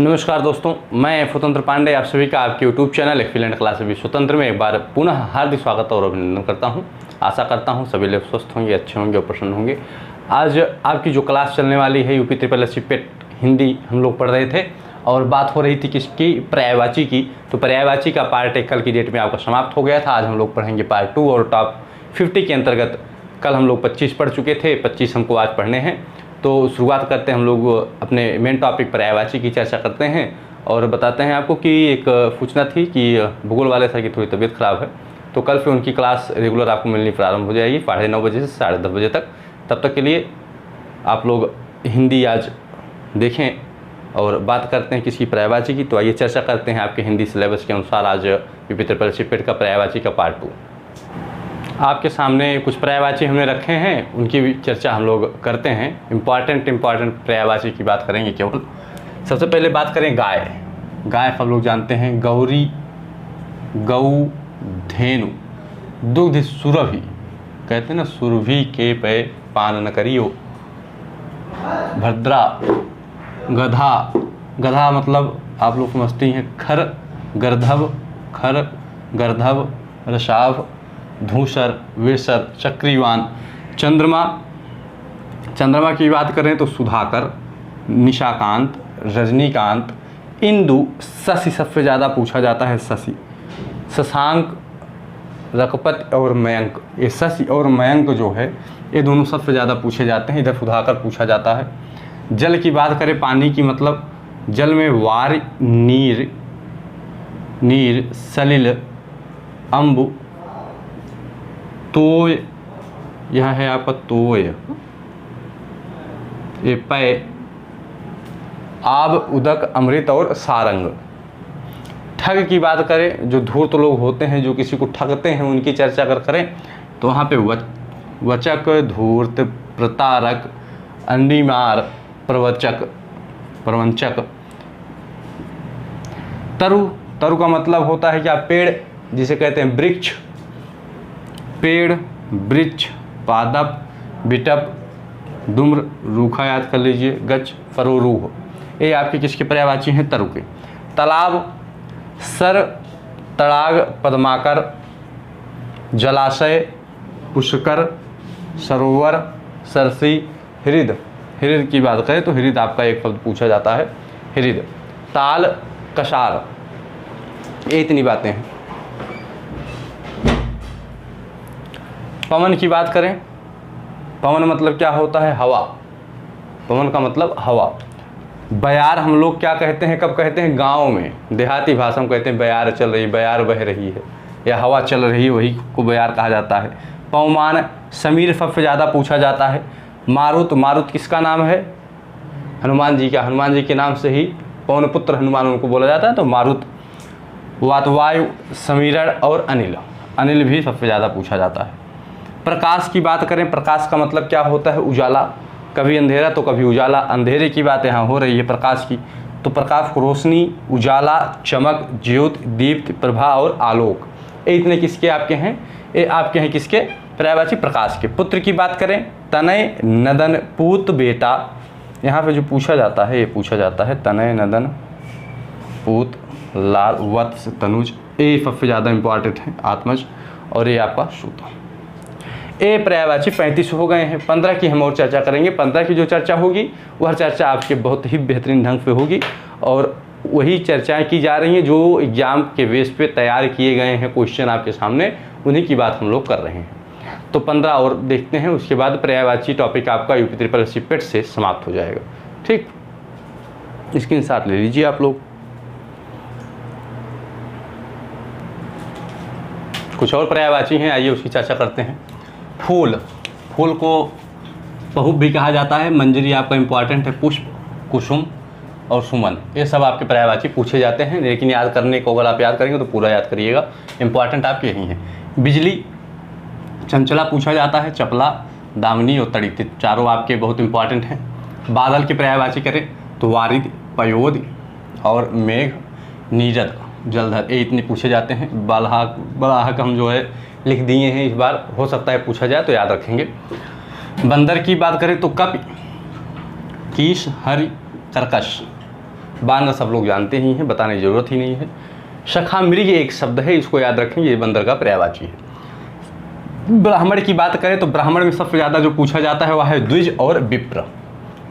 नमस्कार दोस्तों, मैं स्वतंत्र पांडे आप सभी का आपके YouTube चैनल एक्सीलेंट क्लास भी स्वतंत्र में एक बार पुनः हार्दिक स्वागत और अभिनंदन करता हूं। आशा करता हूं सभी लोग स्वस्थ होंगे, अच्छे होंगे और प्रसन्न होंगे। आज आपकी जो क्लास चलने वाली है यूपी ट्रिपल एस सी पेट हिंदी हम लोग पढ़ रहे थे और बात हो रही थी किसकी, पर्यायवाची की। तो पर्यायवाची का पार्ट 1 कल की डेट में आपका समाप्त हो गया था। आज हम लोग पढ़ेंगे पार्ट 2 और टॉप 50 के अंतर्गत कल हम लोग 25 पढ़ चुके थे, 25 हमको आज पढ़ने हैं। तो शुरुआत करते हैं हम लोग अपने मेन टॉपिक पर्यायवाची की चर्चा करते हैं और बताते हैं आपको कि एक सूचना थी कि भूगोल वाले सर की थोड़ी तबीयत ख़राब है, तो कल से उनकी क्लास रेगुलर आपको मिलनी प्रारंभ हो जाएगी 9:30 बजे से 10:30 बजे तक। तब तक के लिए आप लोग हिंदी आज देखें और बात करते हैं किसकी, पर्यायवाची की। तो आइए चर्चा करते हैं आपके हिंदी सिलेबस के अनुसार आज यूपी ट्रिपल एस सी पेट का पर्यायवाची का पार्ट 2। आपके सामने कुछ पर्यायवाची हमने रखे हैं, उनकी भी चर्चा हम लोग करते हैं। इम्पॉर्टेंट पर्यायवाची की बात करेंगे केवल। सबसे पहले बात करें गाय। गाय सब लोग जानते हैं, गौरी, गऊ, धेनु, दुग्ध सुरभि, कहते हैं ना सुरभि के पे पान न करियो। भद्रा, गधा, गधा मतलब आप लोग समझते हैं खर, गर्धव, रसाव, धूसर, विरसर, चक्रीवान। चंद्रमा की बात करें तो सुधाकर, निशाकांत, रजनीकांत, इंदु, शशि सबसे ज़्यादा पूछा जाता है, शशि, शशांक, रकपत और मयंक। ये शशि और मयंक जो है ये दोनों सबसे ज़्यादा पूछे जाते हैं। इधर सुधाकर पूछा जाता है। जल की बात करें, पानी की मतलब जल में वार, नीर, सलिल, अम्बु, तोय, यह है आपका तोय, ये पय, आब, उदक, अमृत और सारंग। ठग की बात करें, जो धूर्त लोग होते हैं जो किसी को ठगते हैं उनकी चर्चा अगर करें तो वहाँ पे वचक, धूर्त, प्रतारक, अंडीमार, प्रवंचक। तरु का मतलब होता है क्या, पेड़, जिसे कहते हैं वृक्ष, पेड़, वृक्ष, पादप, बिटप, धूम्र, रूखा याद कर लीजिए, गच, फरोरूह। ये आपके किसके पर्यायवाची हैं, तरु के। तालाब, सर, तड़ाग, पद्माकर, जलाशय, पुष्कर, सरोवर, सरसी, हृद। हृद की बात करें तो हृद आपका एक शब्द पूछा जाता है, हृद। ताल, कसार। ये इतनी बातें हैं। पवन की बात करें, पवन मतलब क्या होता है, हवा। पवन का मतलब हवा। बयार हम लोग क्या कहते हैं, कब कहते हैं, गांव में, देहाती भाषा में कहते हैं बयार चल रही, बयार बह रही है या हवा चल रही है, वही को बयार कहा जाता है। पवमान, समीर सबसे ज़्यादा पूछा जाता है। मारुत किसका नाम है, हनुमान जी का। हनुमान जी के नाम से ही पवन पुत्र हनुमान उनको बोला जाता है, तो मारुत। वातवायु, समीरण और अनिल भी सबसे ज़्यादा पूछा जाता है। प्रकाश की बात करें, प्रकाश का मतलब क्या होता है, उजाला, कभी अंधेरा तो कभी उजाला। अंधेरे की बात यहाँ हो रही है प्रकाश की, तो प्रकाश को रोशनी, उजाला, चमक, ज्योति, दीप्त, प्रभा और आलोक। ये इतने किसके आपके हैं, ये आपके हैं किसके, पर्यायवाची प्रकाश के। पुत्र की बात करें, तनय, नदन, पूत, बेटा। यहाँ पे जो पूछा जाता है ये पूछा जाता है तनय, नदन, पूत, लाल, वत्स, तनुज। ये सबसे ज़्यादा इंपॉर्टेंट है, आत्मज, और ये आपका सूत। ये पर्यायवाची 35 हो गए हैं। 15 की हम और चर्चा करेंगे। 15 की जो चर्चा होगी वह चर्चा आपके बहुत ही बेहतरीन ढंग से होगी और वही चर्चाएं की जा रही हैं जो एग्जाम के बेस पे तैयार किए गए हैं क्वेश्चन आपके सामने, उन्हीं की बात हम लोग कर रहे हैं। तो 15 और देखते हैं, उसके बाद पर्यायवाची टॉपिक आपका यूपी ट्रिपल एस सी पेट से समाप्त हो जाएगा। ठीक, स्क्रीनशॉट ले लीजिए आप लोग। कुछ और पर्यायवाची हैं, आइए उसकी चर्चा करते हैं। फूल को पहुप भी कहा जाता है। मंजरी आपका इंपॉर्टेंट है। पुष्प, कुसुम और सुमन, ये सब आपके पर्यायवाची पूछे जाते हैं, लेकिन याद करने को अगर आप याद करेंगे तो पूरा याद करिएगा, इंपॉर्टेंट आपके यही हैं। बिजली, चंचला पूछा जाता है, चपला, दामिनी और तड़ित, चारों आपके बहुत इंपॉर्टेंट हैं। बादल की पर्यायवाची करें तो वारिद, पयोद और मेघ, नीरद, जलधर, ये इतने पूछे जाते हैं। बलाहक हम जो है लिख दिए हैं, इस बार हो सकता है पूछा जाए तो याद रखेंगे। बंदर की बात करें तो कपि, कीश, हरि, कर्कश, बानर सब लोग जानते ही हैं, बताने की ज़रूरत ही नहीं है। शखामृग एक शब्द है, इसको याद रखेंगे, ये बंदर का पर्यायवाची है। ब्राह्मण की बात करें तो ब्राह्मण में सबसे ज़्यादा जो पूछा जाता है वह है द्विज और विप्र।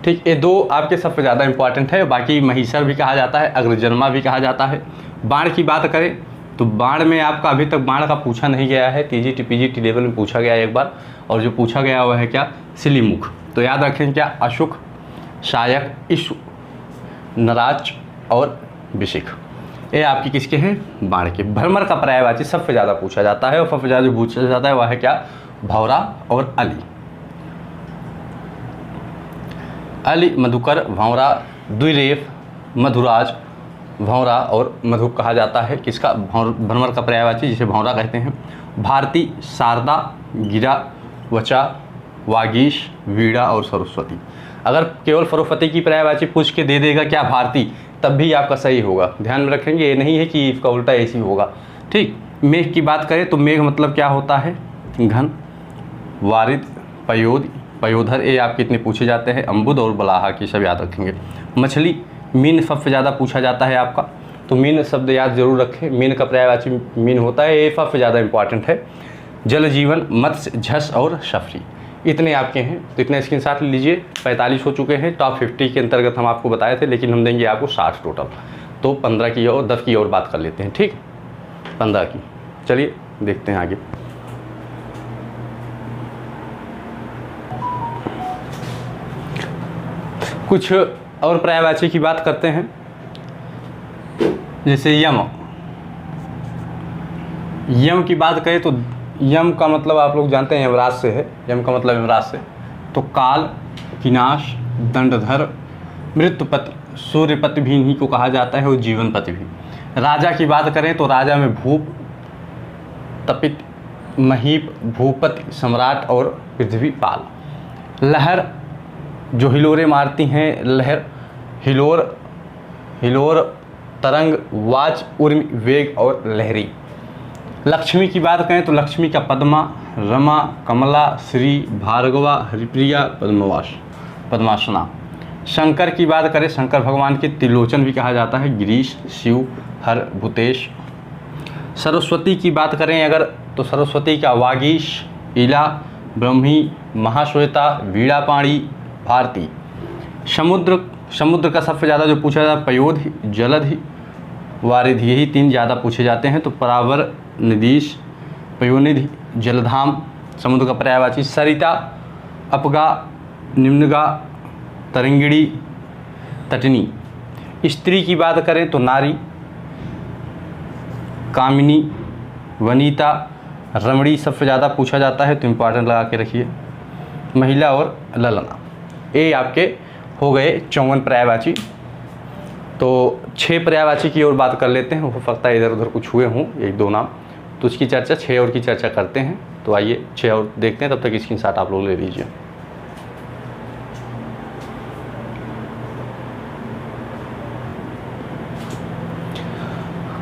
ठीक, ये दो आपके सबसे ज़्यादा इंपॉर्टेंट है। बाकी महिषर भी कहा जाता है, अग्रजन्मा भी कहा जाता है। बाण की बात करें तो बाण में आपका अभी तक बाण का पूछा नहीं गया है, TGT PGT लेवल में पूछा गया है एक बार, और जो पूछा गया वह है क्या, सिलीमुख। तो याद रखें क्या, अशुक, शायक, इशु, नराज और विशिख, ये आपकी किसके हैं, बाण के। भ्रमर का पर्यायवाची सबसे ज़्यादा पूछा जाता है, और सबसे ज़्यादा जो पूछा जाता है वह है क्या, भौरा और अली। अली, मधुकर, भौरा, द्विरेफ, मधुराज, भौरा और मधुक कहा जाता है किसका, भ्रमर का पर्यायवाची, जिसे भौरा कहते हैं। भारती, शारदा, गिरा, वचा, वागीश, वीणा और सरस्वती। अगर केवल सरस्वती की पर्यायवाची पूछ के दे देगा क्या भारती, तब भी आपका सही होगा। ध्यान में रखेंगे, ये नहीं है कि इसका उल्टा ऐसी होगा। ठीक, मेघ की बात करें तो मेघ मतलब क्या होता है, घन, वारिद, पयोद, पयोधर, ये आपके इतने पूछे जाते हैं। अम्बुद और बलाहा की सब याद रखेंगे। मछली, मीन सबसे ज़्यादा पूछा जाता है आपका, तो मीन शब्द याद जरूर रखें, मीन का पर्यायवाची मीन होता है, ये सबसे ज़्यादा इंपॉर्टेंट है। जल जीवन, मत्स्य, झस और शफरी, इतने आपके हैं, तो इतने स्क्रीनशॉट लीजिए। 45 हो चुके हैं, टॉप 50 के अंतर्गत हम आपको बताए थे, लेकिन हम देंगे आपको 60 टोटल। तो 15 की और 10 की और बात कर लेते हैं। ठीक, 15 की, चलिए देखते हैं आगे। कुछ और पर्यायवाची की बात करते हैं, जैसे यम। यम की बात करें तो यम का मतलब आप लोग जानते हैं यमराज से है, यम का मतलब यमराज से। तो काल, विनाश, दंडधर, मृत्युपति, सूर्यपति भी इन्हीं को कहा जाता है, और जीवनपति भी। राजा की बात करें तो राजा में भूप, तपित, महीप, भूपति, सम्राट और पृथ्वीपाल। लहर, जो हिलोरे मारती हैं, लहर, हिलोर, हिलोर, तरंग, वाच, उर्मी, वेग और लहरी। लक्ष्मी की बात करें तो लक्ष्मी का पद्मा, रमा, कमला, श्री, भार्गवा, हरिप्रिया, पद्मासना। शंकर की बात करें, शंकर भगवान के त्रिलोचन भी कहा जाता है, गिरीश, शिव, हर, भूतेश। सरस्वती की बात करें अगर तो सरस्वती का वागीश, इला, ब्रह्मी, महाश्वेता, वीणापाणी, भारती। समुद्र, समुद्र का सबसे ज़्यादा जो पूछा जाता है पयोधि, जलधि, वारिधि, यही 3 ज़्यादा पूछे जाते हैं। तो परावर, निदीश, पयोनिधि, जलधाम, समुद्र का पर्यायवाची। सरिता, अपगा, निम्नगा, तरंगिणी, तटनी। स्त्री की बात करें तो नारी, कामिनी, वनीता, रमणी सबसे ज़्यादा पूछा जाता है, तो इम्पॉर्टेंट लगा के रखिए। महिला और ललना, ये आपके हो गए 54 पर्यायवाची। तो 6 पर्यायवाची की और बात कर लेते हैं, हो सकता है इधर उधर कुछ हुए हों 1-2 नाम, तो उसकी चर्चा 6 और की चर्चा करते हैं। तो आइए 6 और देखते हैं, तब तक स्क्रीनशॉट आप लोग ले लीजिए।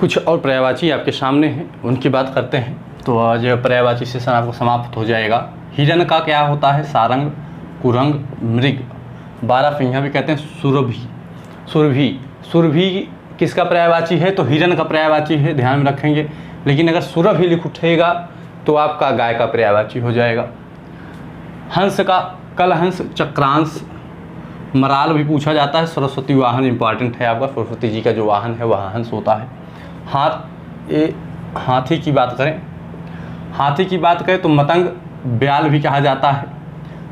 कुछ और पर्यायवाची आपके सामने हैं, उनकी बात करते हैं, तो आज पर्यायवाची सेशन आपको समाप्त हो जाएगा। हिरण का क्या होता है, सारंग, कुरंग, मृग, 12 फिंगा भी कहते हैं, सुरभि। सुरभि, सुरभि किसका पर्यायवाची है, तो हिरण का पर्यायवाची है, ध्यान में रखेंगे। लेकिन अगर सुरभि लिख उठेगा तो आपका गाय का पर्यायवाची हो जाएगा। हंस का कलहंस, चक्रांश, मराल भी पूछा जाता है। सरस्वती वाहन इंपॉर्टेंट है आपका, सरस्वती जी का जो वाहन है वह हंस होता है। हाथी की बात करें, हाथी की बात करें तो मतंग, ब्याल भी कहा जाता है।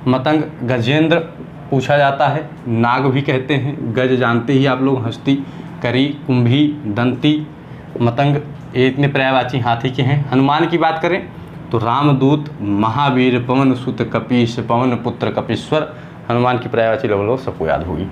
मतंग, गजेंद्र पूछा जाता है, नाग भी कहते हैं, गज जानते ही आप लोग, हस्ती, करी, कुंभी, दंती, मतंग, ये इतने पर्यायवाची हाथी के हैं। हनुमान की बात करें तो रामदूत, महावीर, पवन सुत कपीश, पवन पुत्र कपीश्वर, हनुमान की पर्यायवाची लोग सबको याद होगी।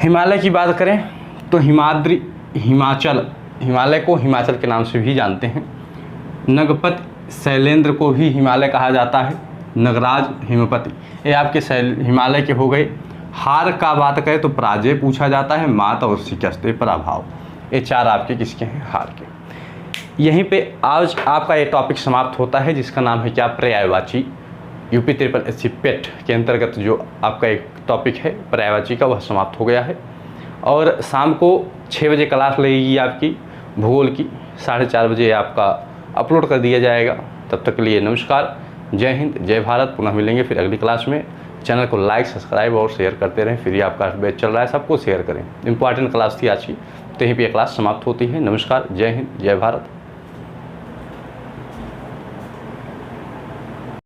हिमालय की बात करें तो हिमाद्री, हिमाचल, हिमालय को हिमाचल के नाम से भी जानते हैं। नगपत, शैलेंद्र को भी हिमालय कहा जाता है। नगराज, हिमपति, ये आपके हिमालय के हो गए। हार का बात करें तो पराजय पूछा जाता है, मात और शिकस्त, पराभव, ये 4 आपके किसके हैं, हार के। यहीं पे आज आपका ये टॉपिक समाप्त होता है, जिसका नाम है क्या, पर्यायवाची। यूपी 5380 पेट के अंतर्गत जो आपका एक टॉपिक है पर्यायवाची का, वह समाप्त हो गया है। और शाम को 6 बजे क्लास लगेगी आपकी भूगोल की, 4:30 बजे आपका अपलोड कर दिया जाएगा। तब तक के लिए नमस्कार, जय हिंद, जय भारत। पुनः मिलेंगे फिर अगली क्लास में। चैनल को लाइक, सब्सक्राइब और शेयर करते रहें। फ्री आपका बैच चल रहा है, सबको शेयर करें। इंपॉर्टेंट क्लास थी आज की, तो यहीं पर क्लास समाप्त होती है। नमस्कार, जय हिंद, जय भारत।